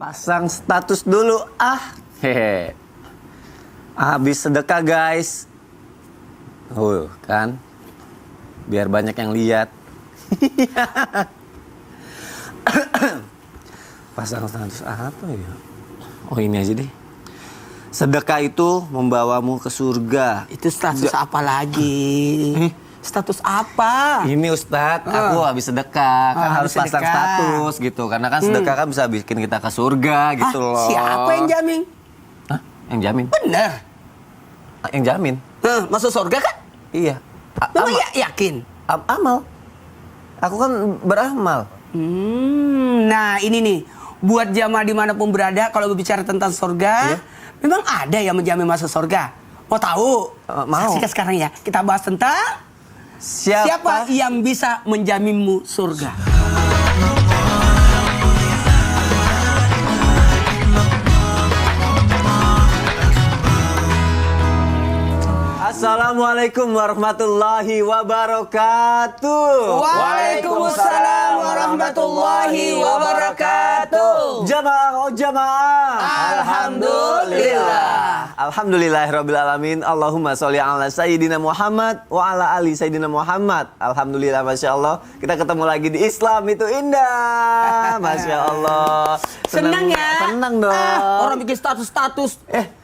Pasang status dulu hehe. Habis sedekah guys. Kan. Biar banyak yang lihat. Pasang status apa ya? Oh ini aja deh. Sedekah itu membawamu ke surga. Itu status apa lagi? Status apa? Ini Ustadz, aku habis sedekah, kan harus pasang status gitu. Karena kan sedekah kan bisa bikin kita ke surga gitu loh. Siapa yang jamin? Hah? Yang jamin? Bener. Yang jamin? Masuk surga kan? Iya. Memang yakin? Amal. Aku kan beramal. Nah ini nih, buat jamaah dimanapun berada, kalau berbicara tentang surga, memang ada yang menjamin masuk surga. Mau tahu? Mau. Saksikan sekarang ya. Kita bahas tentang siapa yang bisa menjaminmu surga. Assalamualaikum warahmatullahi wabarakatuh. Waalaikumsalam warahmatullahi wabarakatuh. Jamaah. Alhamdulillah. Alhamdulillahirrabbilalamin. Allahumma sholli ala Sayyidina Muhammad wa ala ali Sayyidina Muhammad. Alhamdulillah, Masya Allah. Kita ketemu lagi di Islam itu indah. Masya Allah. Senang ya? Senang dong. Orang bikin status-status.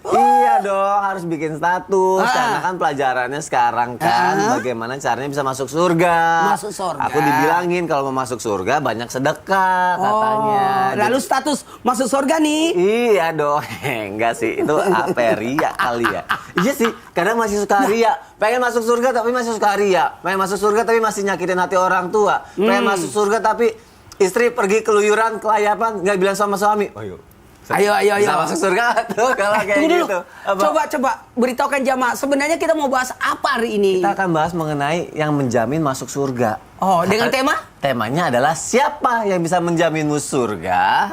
Iya dong, harus bikin status. Karena kan pelajarannya sekarang kan bagaimana caranya bisa masuk surga. Masuk surga. Aku dibilangin kalau mau masuk surga banyak sedekah katanya. Lalu status masuk surga nih? Iya dong. Enggak sih, itu apa ya, ria kali ya. Iya sih, kadang masih suka ria. Pengen masuk surga tapi masih suka ria. Pengen masuk surga tapi masih nyakitin hati orang tua. Pengen masuk surga tapi istri pergi keluyuran, kelayapan, nggak bilang sama suami. Ayo. Bisa masuk surga tuh kalau kayak Tunggu gitu. dulu. Coba beritahukan jamaah. Sebenarnya kita mau bahas apa hari ini? Kita akan bahas mengenai yang menjamin masuk surga. Oh, dengan tema? Temanya adalah siapa yang bisa menjaminmu surga?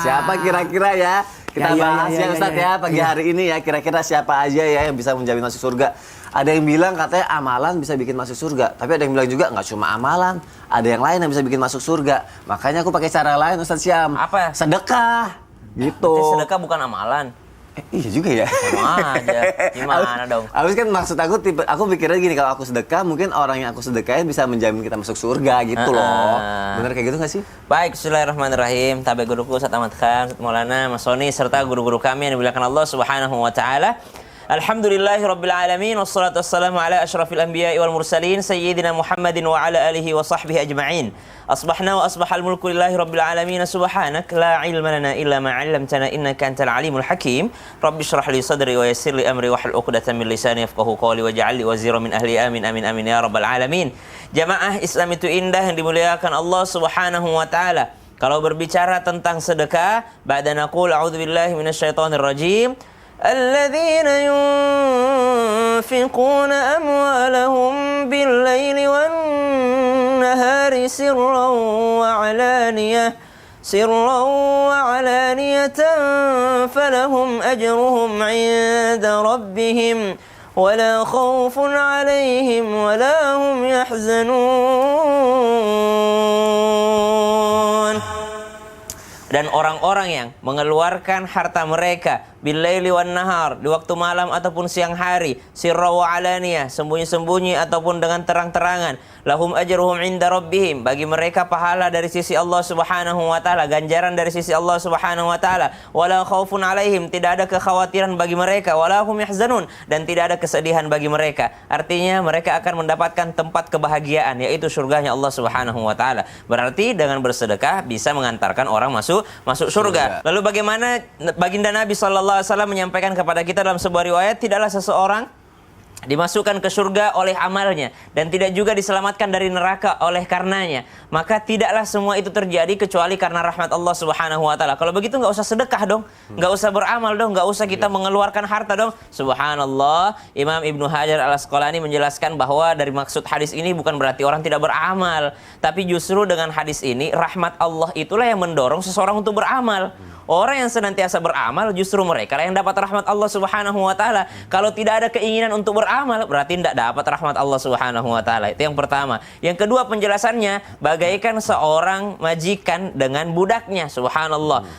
Siapa kira-kira ya? Kita bahas ya Ustadz ya pagi hari ini ya. Kira-kira siapa aja ya yang bisa menjamin masuk surga? Ada yang bilang katanya amalan bisa bikin masuk surga. Tapi ada yang bilang juga nggak cuma amalan. Ada yang lain yang bisa bikin masuk surga. Makanya aku pakai cara lain Ustadz Syam. Apa? Sedekah. Gitu. Sedekah bukan amalan. Iya juga ya. Sama aja. Gimana dong? Habis kan maksud aku pikirnya gini, kalau aku sedekah mungkin orang yang aku sedekahin bisa menjamin kita masuk surga gitu loh. Bener kayak gitu gak sih? Baik, bismillahirrahmanirrahim. Tabe guruku Ustaz Ahmad Khan, Ustaz Maulana, Mas Soni serta guru-guru kami yang dimuliakan Allah Subhanahu wa taala. Alhamdulillahirabbil alamin wassalatu wassalamu ala asyrafil anbiya'i wal mursalin sayyidina Muhammadin wa ala alihi wa sahbihi ajma'in. Asbahna wa asbahal mulku lillahi rabbil alamin subhanak la ilma lana illa ma 'allamtana innaka antal alimul hakim. Rabbi shrah li sadri wa yassir li amri wahlul 'uqdatam min lisani yafqahu qawli waj'al li wazira min ahli amin amin amin ya rabbal alamin. Jamaah Islam itu indah yang dimuliakan Allah Subhanahu wa taala. Kalau berbicara tentang sedekah, ba'da naqul a'udzubillahi minasyaitonir rajim. الذين ينفقون أموالهم بالليل والنهار سرا وعلانية فلهم أجرهم عند ربهم ولا خوف عليهم ولا هم يحزنون. Dan orang-orang yang mengeluarkan harta mereka billaili wan nahar, di waktu malam ataupun siang hari, sirra wa alaniyah, sembunyi-sembunyi ataupun dengan terang-terangan, lahum ajruhum inda rabbihim, bagi mereka pahala dari sisi Allah Subhanahu wa taala, ganjaran dari sisi Allah Subhanahu wa taala, wala khaufun alaihim, tidak ada kekhawatiran bagi mereka, wala hum yahzanun, dan tidak ada kesedihan bagi mereka. Artinya mereka akan mendapatkan tempat kebahagiaan, yaitu surganya Allah Subhanahu wa taala. Berarti dengan bersedekah bisa mengantarkan orang masuk surga. Lalu bagaimana baginda Nabi sallallahu alaihi wasallam menyampaikan kepada kita dalam sebuah riwayat, tidaklah seseorang dimasukkan ke surga oleh amalnya dan tidak juga diselamatkan dari neraka oleh karenanya. Maka tidaklah semua itu terjadi kecuali karena rahmat Allah Subhanahu wa taala. Kalau begitu nggak usah sedekah dong, nggak usah beramal dong, nggak usah kita mengeluarkan harta dong. Subhanallah, Imam Ibnu Hajar Al-Asqalani menjelaskan bahwa dari maksud hadis ini bukan berarti orang tidak beramal, tapi justru dengan hadis ini rahmat Allah itulah yang mendorong seseorang untuk beramal. Orang yang senantiasa beramal justru mereka yang dapat rahmat Allah Subhanahu wa taala. Kalau tidak ada keinginan untuk beramal, berarti tidak dapat rahmat Allah Subhanahu wa taala. Itu yang pertama. Yang kedua penjelasannya, bagaikan seorang majikan dengan budaknya. Subhanallah.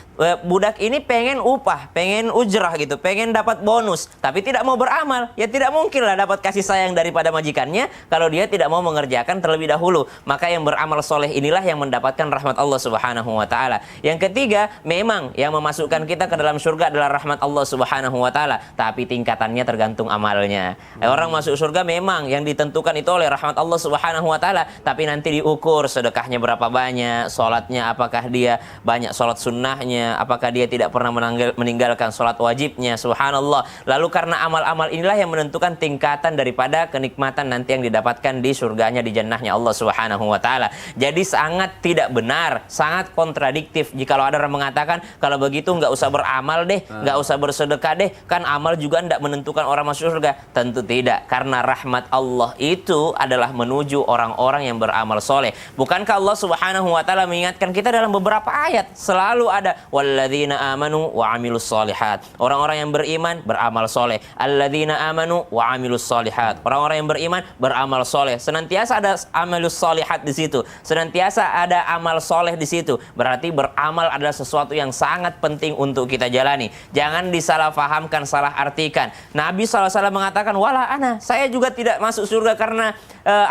budak ini pengen upah, pengen ujrah gitu, pengen dapat bonus, tapi tidak mau beramal. Ya tidak mungkin lah dapat kasih sayang daripada majikannya kalau dia tidak mau mengerjakan terlebih dahulu. Maka yang beramal soleh inilah yang mendapatkan rahmat Allah Subhanahu wa taala. Yang ketiga, memang yang memasukkan kita ke dalam surga adalah rahmat Allah Subhanahu wa taala, tapi tingkatannya tergantung amalnya. Orang masuk surga memang yang ditentukan itu oleh rahmat Allah Subhanahu wa taala, tapi nanti diukur sedekahnya berapa banyak, sholatnya apakah dia banyak sholat sunnahnya, apakah dia tidak pernah meninggalkan sholat wajibnya, subhanallah. Lalu karena amal-amal inilah yang menentukan tingkatan daripada kenikmatan nanti yang didapatkan di surganya, di jannahnya Allah Subhanahu wa taala. Jadi sangat tidak benar, sangat kontradiktif jika ada orang mengatakan kalau begitu nggak usah beramal deh, nggak usah bersedekah deh, kan amal juga tidak menentukan orang masuk surga. Tentu tidak, karena rahmat Allah itu adalah menuju orang-orang yang beramal soleh. Bukankah Allah Subhanahu wa taala mengingatkan kita dalam beberapa ayat, selalu ada walladzina amanu wa amilus solihat. Orang-orang yang beriman beramal soleh. Alladzina amanu wa amilus solihat. Orang-orang yang beriman beramal soleh. Senantiasa ada amalus solihat di situ. Senantiasa ada amal soleh di situ. Berarti beramal adalah sesuatu yang sangat penting untuk kita jalani. Jangan disalahfahamkan, salah artikan. Nabi SAW mengatakan, wala ana, saya juga tidak masuk surga karena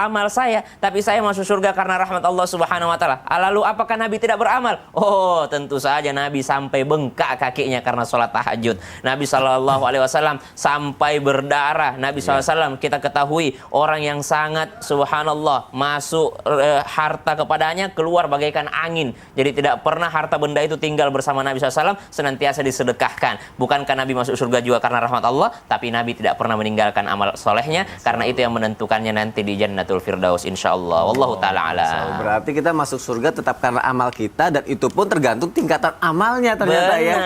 amal saya, tapi saya masuk surga karena rahmat Allah Subhanahu wa taala. Lalu apakah Nabi tidak beramal? Oh, tentu saja Nabi sampai bengkak kakinya karena sholat tahajud. Nabi SAW sampai berdarah. Nabi SAW kita ketahui orang yang sangat subhanallah masuk harta kepadanya keluar bagaikan angin. Jadi tidak pernah harta benda itu tinggal bersama Nabi SAW, senantiasa disedekahkan. Bukankah Nabi masuk surga juga karena rahmat Allah, tapi Nabi tidak pernah meninggalkan amal solehnya, karena itu yang menentukannya nanti di Jannatul Firdaus insyaallah. Wallahu taala ala. Berarti kita masuk surga tetap karena amal kita, dan itu pun tergantung tingkatan amalnya ternyata. Benar. Ya.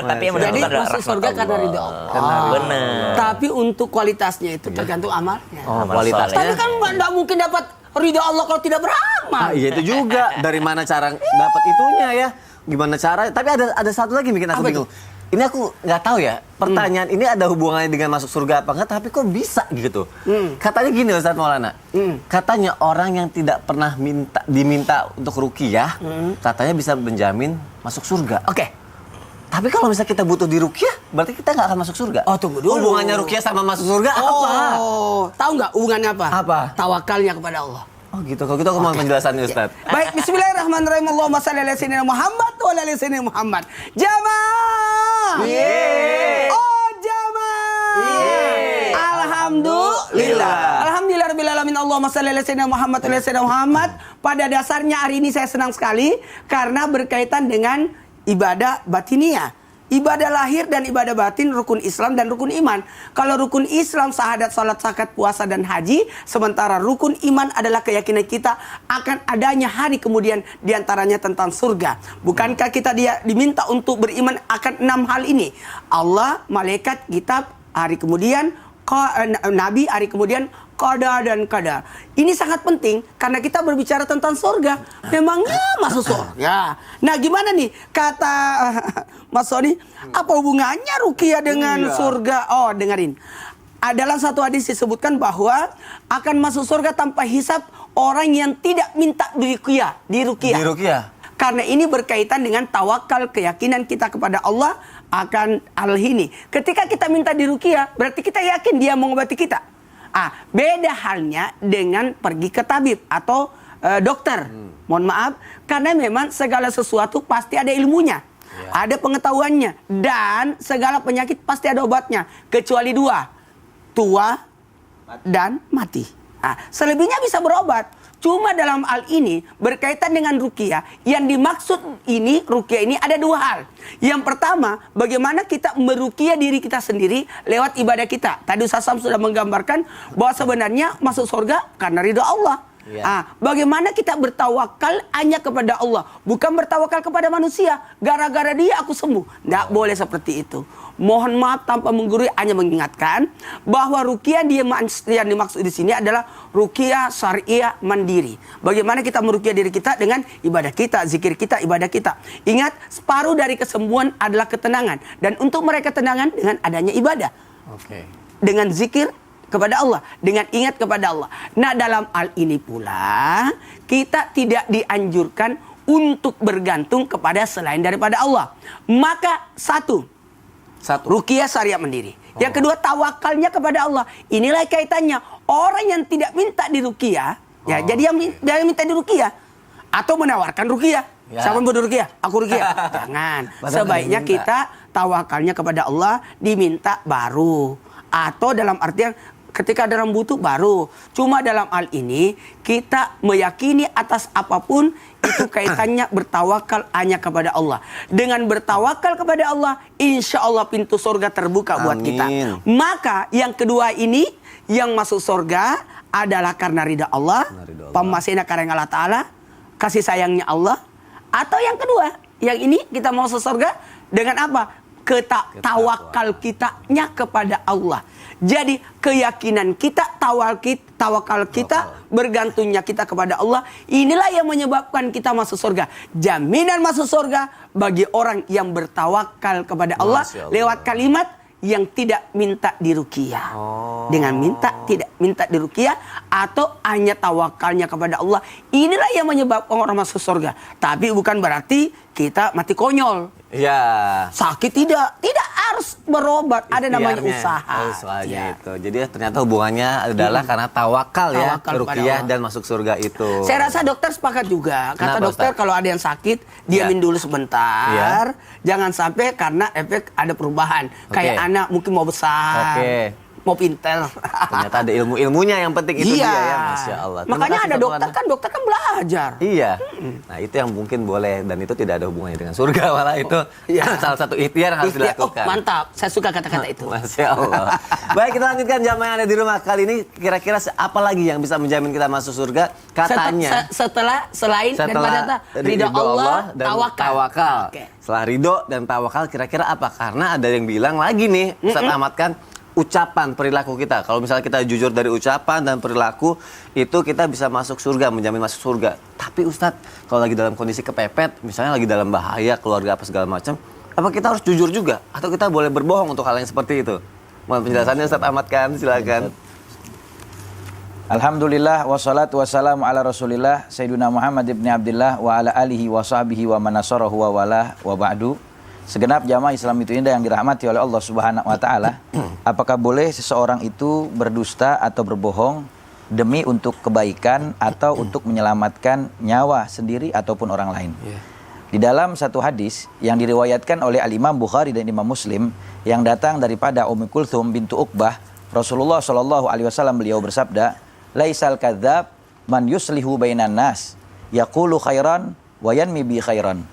Tapi yang Jadi menentukan adalah masuk surga rahmat karena Allah. ridha Allah. Benar. Tapi untuk kualitasnya itu tergantung amalnya. Oh, Amal kualitasnya. Tapi kan nggak mungkin dapat ridha Allah kalau tidak beramal. Iya itu juga. Dari mana cara dapat itunya ya? Gimana cara? Tapi ada satu lagi bikin aku Apa bingung. Ini aku nggak tahu ya. Pertanyaan ini ada hubungannya dengan masuk surga apa enggak? Tapi kok bisa gitu? Katanya gini Ustaz Maulana. Katanya orang yang tidak pernah diminta untuk ruqyah, katanya bisa menjamin masuk surga. Oke. Tapi kalau misalnya kita butuh di ruqyah, berarti kita nggak akan masuk surga. Oh, tunggu dulu. Hubungannya ruqyah sama masuk surga apa? Oh, tahu nggak hubungannya apa? Apa? Tawakalnya kepada Allah. Oh gitu. Kalau gitu aku mau penjelasannya Ustaz. Baik, bismillahirrahmanirrahim. Allahumma shalli ala sayyidina Muhammad wa ala ali sayyidina Muhammad. Jamaah. Yeay. Oh, jamaah. Yeay. Alhamdulillah. Alhamdulillahirabbil alamin. Allahumma shalli ala sayyidina Muhammad wa ala ali sayyidina Muhammad. Pada dasarnya hari ini saya senang sekali karena berkaitan dengan ibadah batiniah. Ibadah lahir dan ibadah batin, rukun Islam dan rukun iman. Kalau rukun Islam, syahadat, salat, zakat, puasa, dan haji. Sementara rukun iman adalah keyakinan kita akan adanya hari kemudian, diantaranya tentang surga. Bukankah kita diminta untuk beriman akan 6 hal ini? Allah, malaikat, kitab, hari kemudian, Nabi, hari kemudian, qada dan qadar. Ini sangat penting karena kita berbicara tentang surga. Memangnya masuk surga. Nah, gimana nih kata Mas Sony? Apa hubungannya ruqyah dengan surga? Oh, dengerin. Dalam satu hadis disebutkan bahwa akan masuk surga tanpa hisab orang yang tidak minta diruqyah. Di ruqyah. Karena ini berkaitan dengan tawakal, keyakinan kita kepada Allah akan hal ini. Ketika kita minta diruqyah, berarti kita yakin dia mengobati kita. Beda halnya dengan pergi ke tabib atau dokter. Mohon maaf, karena memang segala sesuatu pasti ada ilmunya, ada pengetahuannya, dan segala penyakit pasti ada obatnya, kecuali 2, tua dan mati. Selebihnya bisa berobat. Cuma dalam hal ini berkaitan dengan ruqyah, yang dimaksud ini ruqyah ini ada 2 hal. Yang pertama, bagaimana kita meruqyah diri kita sendiri lewat ibadah kita. Tadi Ustaz Sam sudah menggambarkan bahwa sebenarnya masuk surga karena ridha Allah. Bagaimana kita bertawakal hanya kepada Allah, bukan bertawakal kepada manusia. Gara-gara dia aku sembuh. Tidak boleh seperti itu. Mohon maaf tanpa menggurui, hanya mengingatkan bahwa ruqyah yang dimaksud di sini adalah ruqyah syariah mandiri. Bagaimana kita meruqyah diri kita dengan ibadah kita, zikir kita, ibadah kita. Ingat, separuh dari kesembuhan adalah ketenangan, dan untuk meraih ketenangan dengan adanya ibadah. Dengan zikir kepada Allah, dengan ingat kepada Allah. Nah, dalam hal ini pula kita tidak dianjurkan untuk bergantung kepada selain daripada Allah. Maka satu, ruqyah syariat mandiri. Yang kedua, tawakalnya kepada Allah. Inilah kaitannya. Orang yang tidak minta diruqyah, ya, jadi yang minta diruqyah atau menawarkan ruqyah. Ya. Siapa yang mau ruqyah? Aku ruqyah. Jangan. Sebaiknya kita tawakalnya kepada Allah, diminta baru. Atau dalam artian ketika ada orang butuh baru. Cuma dalam hal ini kita meyakini atas apapun itu kaitannya bertawakal hanya kepada Allah. Dengan bertawakal kepada Allah, insya Allah pintu surga terbuka buat kita. Maka yang kedua ini, yang masuk surga adalah karena ridha Allah, pemasina karena Allah Ta'ala, kasih sayangnya Allah. Atau yang kedua, yang ini kita mau masuk surga dengan apa? Tawakal kitanya kepada Allah. Jadi keyakinan kita, tawakal kita, bergantungnya kita kepada Allah. Inilah yang menyebabkan kita masuk surga. Jaminan masuk surga bagi orang yang bertawakal kepada Allah lewat kalimat yang tidak minta diruqyah. Dengan tidak minta diruqyah atau hanya tawakalnya kepada Allah. Inilah yang menyebabkan orang masuk surga. Tapi bukan berarti kita mati konyol. Ya. Sakit tidak harus berobat. Ada namanya usaha. Ya. Itu. Jadi ternyata hubungannya adalah karena tawakal ya, ruqyah dan masuk surga itu. Saya rasa dokter sepakat juga. Kata dokter, kalau ada yang sakit, diamin dulu sebentar. Jangan sampai karena efek ada perubahan. Kayak anak mungkin mau besar. Mau pinter. Ternyata ada ilmu-ilmunya yang penting itu dia ya, Masya Allah. Makanya ada dokter kan belajar. Iya. Nah itu yang mungkin boleh dan itu tidak ada hubungannya dengan surga, malah itu salah satu ikhtiar yang harus dilakukan. Mantap, saya suka kata-kata itu. Masya Allah. Baik, kita lanjutkan jamaah yang ada di rumah kali ini. Kira-kira apa lagi yang bisa menjamin kita masuk surga? Katanya selain daripada ridha Allah, dan tawakal. Setelah ridho dan tawakal, kira-kira apa? Karena ada yang bilang lagi nih, Ustaz Ahmad, kan ucapan, perilaku kita. Kalau misalnya kita jujur dari ucapan dan perilaku, itu kita bisa masuk surga, menjamin masuk surga. Tapi Ustadz, kalau lagi dalam kondisi kepepet, misalnya lagi dalam bahaya, keluarga apa segala macam, apa kita harus jujur juga? Atau kita boleh berbohong untuk hal yang seperti itu? Mohon penjelasannya Ustadz Ahmad kan, silakan. Alhamdulillah, wassalatu wassalamu ala rasulillah, Sayyidina Muhammad ibn Abdillah, wa ala alihi wa sahbihi wa manasarahu wa wala wa ba'du. Segenap jamaah Islam itu indah yang dirahmati oleh Allah Subhanahu wa Ta'ala. Apakah boleh seseorang itu berdusta atau berbohong demi untuk kebaikan atau untuk menyelamatkan nyawa sendiri ataupun orang lain? Di dalam satu hadis yang diriwayatkan oleh Al-Imam Bukhari dan Imam Muslim yang datang daripada Ummu Kulthum bintu Uqbah, Rasulullah SAW beliau bersabda, "Laisal kadzab man yuslihu bainan nas, yaqulu khairan wa yanmi bi khairan."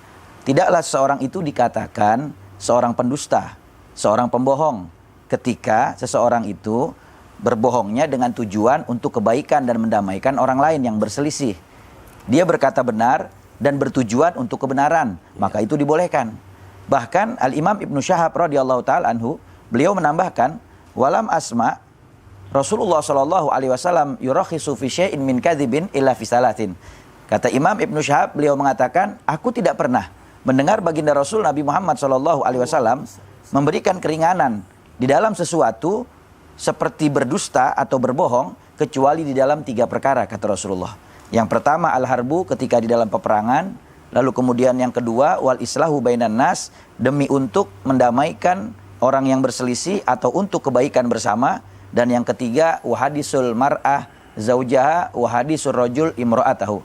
Tidaklah seorang itu dikatakan seorang pendusta, seorang pembohong, ketika seseorang itu berbohongnya dengan tujuan untuk kebaikan dan mendamaikan orang lain yang berselisih. Dia berkata benar dan bertujuan untuk kebenaran, maka itu dibolehkan. Bahkan Al-Imam Ibnu Syahab radhiyallahu ta'ala anhu, beliau menambahkan, walam asma Rasulullah SAW yurakhisu fi syai'in min kadzibin illa fi salatin. Kata Imam Ibnu Syahab, beliau mengatakan, aku tidak pernah mendengar baginda Rasul Nabi Muhammad SAW memberikan keringanan di dalam sesuatu seperti berdusta atau berbohong, kecuali di dalam 3 perkara, kata Rasulullah. Yang pertama al-harbu, ketika di dalam peperangan. Lalu kemudian yang kedua wal islahu bainan nas, demi untuk mendamaikan orang yang berselisih atau untuk kebaikan bersama. Dan yang ketiga wahadisul mar'ah zaujaha wahadisul rajul imra'atahu.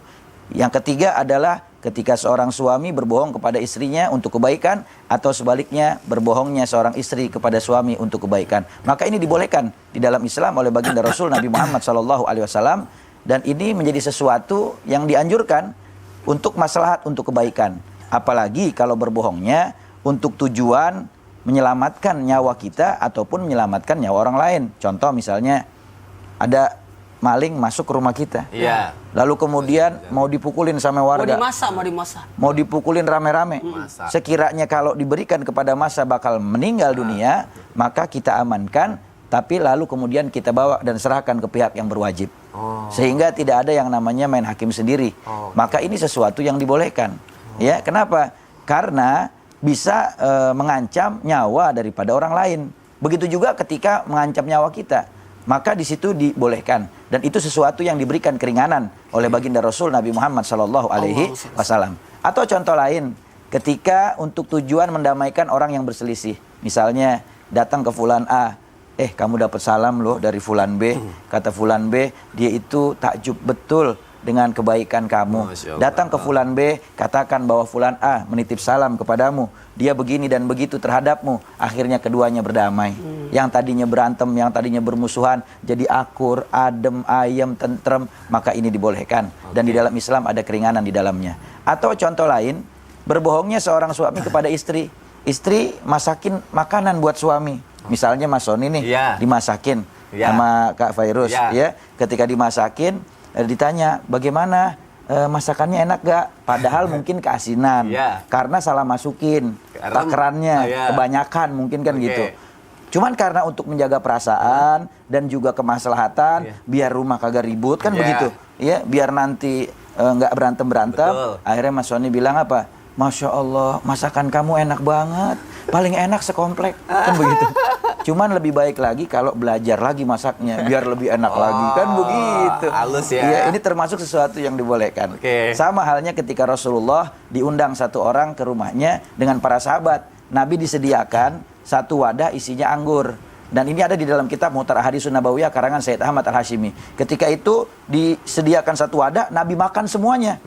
Yang ketiga adalah ketika seorang suami berbohong kepada istrinya untuk kebaikan, atau sebaliknya berbohongnya seorang istri kepada suami untuk kebaikan. Maka ini dibolehkan di dalam Islam oleh baginda Rasul Nabi Muhammad SAW, dan ini menjadi sesuatu yang dianjurkan untuk maslahat, untuk kebaikan. Apalagi kalau berbohongnya untuk tujuan menyelamatkan nyawa kita ataupun menyelamatkan nyawa orang lain. Contoh misalnya ada maling masuk ke rumah kita. Iya. Lalu kemudian mau dipukulin sama warga. Mau dimasak. Mau dipukulin rame-rame. Sekiranya kalau diberikan kepada massa bakal meninggal dunia, maka kita amankan, tapi lalu kemudian kita bawa dan serahkan ke pihak yang berwajib. Sehingga tidak ada yang namanya main hakim sendiri. Maka ini sesuatu yang dibolehkan. Ya, kenapa? Karena bisa mengancam nyawa daripada orang lain. Begitu juga ketika mengancam nyawa kita. maka di situ dibolehkan, dan itu sesuatu yang diberikan keringanan oleh baginda Rasul Nabi Muhammad Shallallahu Alaihi Wasallam. Atau contoh lain, ketika untuk tujuan mendamaikan orang yang berselisih, misalnya datang ke fulan A, kamu dapat salam loh dari fulan B, kata fulan B, dia itu takjub betul dengan kebaikan kamu. Datang ke fulan B, katakan bahwa fulan A menitip salam kepadamu, dia begini dan begitu terhadapmu. Akhirnya keduanya berdamai. Yang tadinya berantem, yang tadinya bermusuhan, jadi akur, adem, ayem, tentrem, maka ini dibolehkan. Dan di dalam Islam ada keringanan di dalamnya. Atau contoh lain, berbohongnya seorang suami kepada istri. Istri masakin makanan buat suami. Misalnya Mas Sony nih, dimasakin sama Kak Fairuz, ya. Ketika dimasakin, ditanya bagaimana masakannya enak gak? Padahal mungkin keasinan, karena salah masukin takarannya, kebanyakan mungkin kan gitu. Cuman karena untuk menjaga perasaan dan juga kemaslahatan, biar rumah kagak ribut kan begitu, ya, biar nanti nggak berantem. Akhirnya Mas Sony bilang apa? Masya Allah, masakan kamu enak banget, paling enak sekomplek, kan begitu. Cuman lebih baik lagi kalau belajar lagi masaknya, biar lebih enak lagi, kan begitu. Halus ya. Ya, ini termasuk sesuatu yang dibolehkan. Sama halnya ketika Rasulullah diundang satu orang ke rumahnya dengan para sahabat. Nabi disediakan satu wadah isinya anggur. Dan ini ada di dalam kitab Muhtar Ahadits Nabawiyah karangan Sayyid Ahmad Al-Hashimi. Ketika itu disediakan satu wadah, Nabi makan semuanya.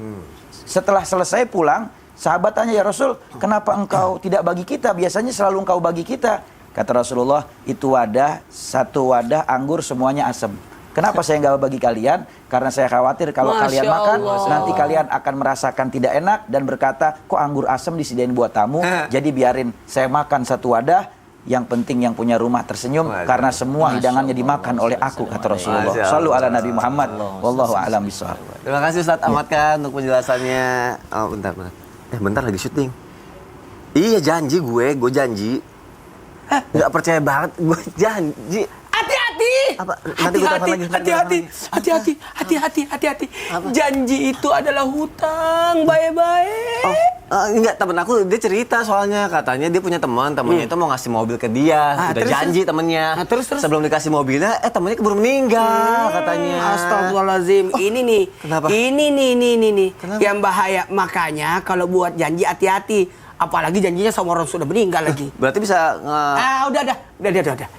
Setelah selesai pulang, sahabat tanya, ya Rasul, kenapa engkau tidak bagi kita? Biasanya selalu engkau bagi kita. Kata Rasulullah, itu wadah, satu wadah anggur semuanya asam. Kenapa saya nggak bagi kalian? Karena saya khawatir kalau kalian makan, nanti kalian akan merasakan tidak enak dan berkata, kok anggur asam disediain buat tamu? Jadi biarin saya makan satu wadah, yang penting yang punya rumah tersenyum, karena semua hidangannya dimakan oleh aku, kata Rasulullah. Shallu ala Nabi Muhammad, wallahu a'lam bishawab. Terima kasih Ustadz Ahmad Khan untuk penjelasannya. Oh, bentar lagi syuting. Iya, gue janji. Nggak percaya banget, gue janji. Hati-hati. Apa? Nanti gue telepon lagi. Hati-hati. Janji itu adalah hutang, baik-baik. Enggak, temen aku dia cerita soalnya katanya dia punya temennya itu mau ngasih mobil ke dia. Udah janji temennya. Terus. Sebelum dikasih mobilnya, temennya keburu meninggal katanya. Astagfirullahaladzim. Ini nih. Kenapa? Ini nih. Kenapa? Yang bahaya. Makanya kalau buat janji hati-hati. Apalagi janjinya sama orang sudah meninggal lagi. Berarti bisa udah.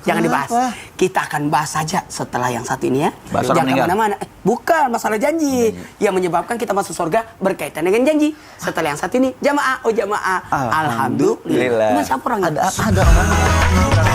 Jangan dibahas. Kita akan bahas saja setelah yang satu ini ya. Jangan kemana-mana. Bukan masalah janji. Yang menyebabkan kita masuk surga berkaitan dengan janji. Setelah yang satu ini, jamaah. Alhamdulillah. Ada orang